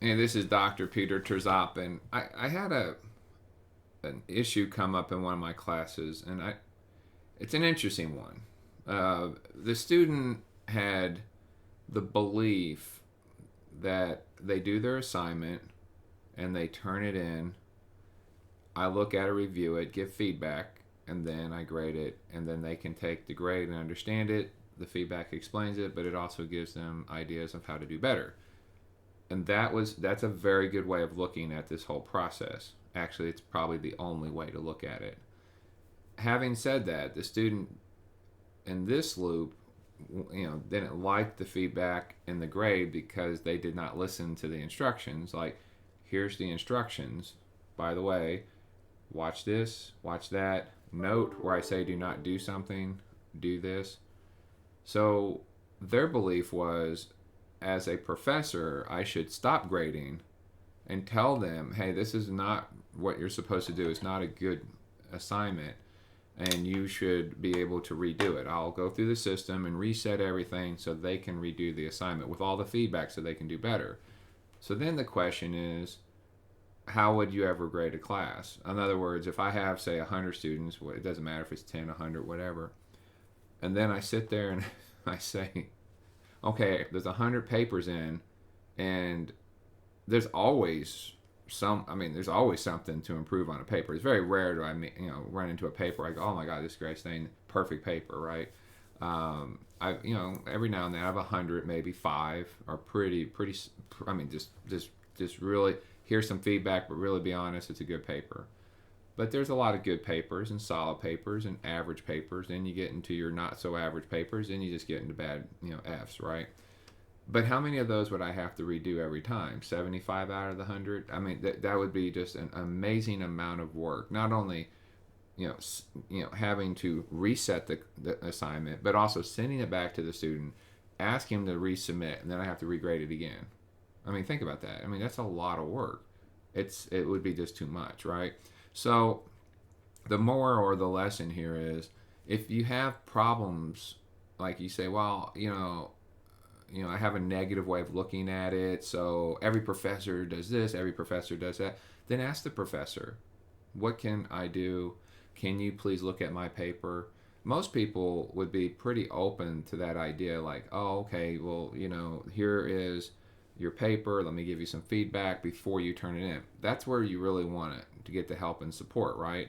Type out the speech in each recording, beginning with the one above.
Hey, this is Dr. Peter Terzop, and I had an issue come up in one of my classes, and it's an interesting one. The student had the belief that they do their assignment and they turn it in. I look at it, review it, give feedback, and then I grade it, and then they can take the grade and understand it. The feedback explains it, but it also gives them ideas of how to do better. And that's a very good way of looking at this whole process. Actually, it's probably the only way to look at it. Having said that, the student in this loop, didn't like the feedback in the grade because they did not listen to the instructions. Like, here's the instructions. By the way, watch this, watch that. Note where I say do not do something, do this. So their belief was, as a professor, I should stop grading and tell them, hey, this is not what you're supposed to do. It's not a good assignment, and you should be able to redo it. I'll go through the system and reset everything so they can redo the assignment with all the feedback so they can do better. So then the question is, how would you ever grade a class? In other words, if I have, say, 100 students, it doesn't matter if it's 10, 100, whatever, and then I sit there and I say, okay, there's 100 papers in, and there's always there's always something to improve on a paper. It's very rare to run into a paper I go, oh my god, this guy's saying perfect paper, right? Every now and then I have 100, maybe five are pretty. Just really here's some feedback, but really be honest, it's a good paper. But there's a lot of good papers and solid papers and average papers. Then you get into your not so average papers, then you just get into bad, F's, right? But how many of those would I have to redo every time? 75 out of the 100? I mean, that would be just an amazing amount of work. Not only, having to reset the assignment, but also sending it back to the student, ask him to resubmit, and then I have to regrade it again. I mean, think about that. I mean, that's a lot of work. It would be just too much, right? So the more or the lesson here is, if you have problems, like you say, well, I have a negative way of looking at it, so every professor does this, every professor does that, then ask the professor, what can I do? Can you please look at my paper? Most people would be pretty open to that idea, like, oh, okay, well, here is your paper, let me give you some feedback before you turn it in. That's where you really want it, to get the help and support, right?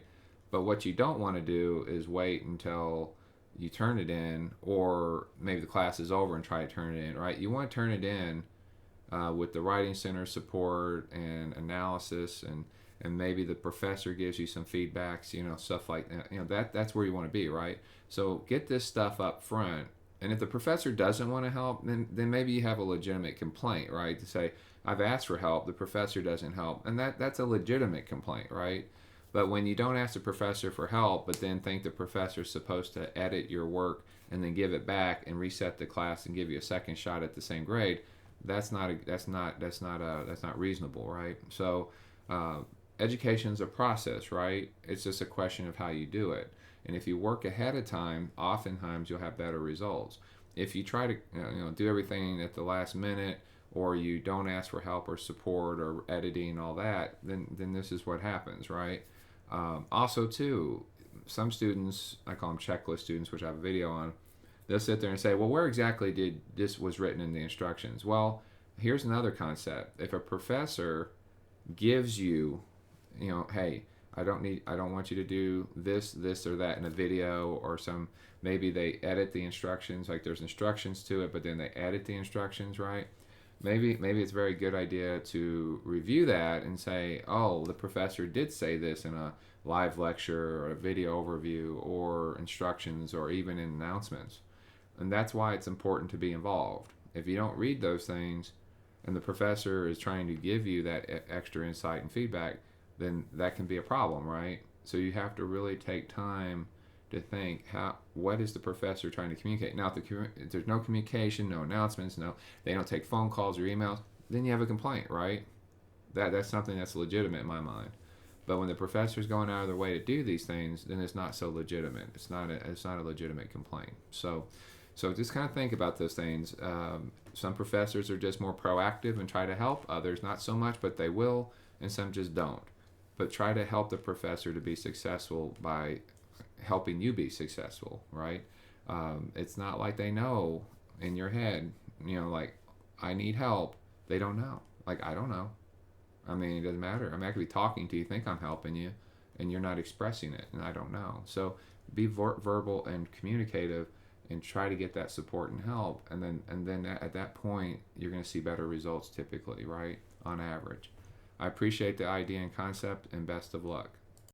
But what you don't want to do is wait until you turn it in, or maybe the class is over and try to turn it in, right? You want to turn it in with the writing center support and analysis, and maybe the professor gives you some feedbacks, stuff like that. That's where you want to be, right? So get this stuff up front. And if the professor doesn't want to help, then maybe you have a legitimate complaint, right? To say, I've asked for help, the professor doesn't help, and that's a legitimate complaint, right? But when you don't ask the professor for help, but then think the professor is supposed to edit your work and then give it back and reset the class and give you a second shot at the same grade, that's not reasonable, right? So, education's a process, right? It's just a question of how you do it. And if you work ahead of time, oftentimes you'll have better results. If you try to do everything at the last minute, or you don't ask for help or support or editing, all that, then this is what happens, right? Also, too, some students, I call them checklist students, which I have a video on, they'll sit there and say, well, where exactly did this was written in the instructions? Well, here's another concept. If a professor gives you, hey, I don't want you to do this or that in a video, or maybe they edit the instructions, like there's instructions to it, but then they edit the instructions, right? Maybe it's a very good idea to review that and say, oh, the professor did say this in a live lecture or a video overview or instructions or even in announcements. And that's why it's important to be involved. If you don't read those things and the professor is trying to give you that extra insight and feedback, then that can be a problem, right? So you have to really take time to think, what is the professor trying to communicate? Now, if there's no communication, no announcements, they don't take phone calls or emails, then you have a complaint, right? That's something that's legitimate in my mind. But when the professor's going out of their way to do these things, then it's not so legitimate. It's not a legitimate complaint. So So just kind of think about those things. Some professors are just more proactive and try to help, others not so much, but they will, and some just don't. But try to help the professor to be successful by helping you be successful, right? It's not like they know in your head, like, I need help. They don't know. Like, I don't know. I mean, it doesn't matter. I mean, I could be talking to you, think I'm helping you, and you're not expressing it, and I don't know. So be verbal and communicative, and try to get that support and help, and then at that point, you're going to see better results typically, right? On average. I appreciate the idea and concept, and best of luck.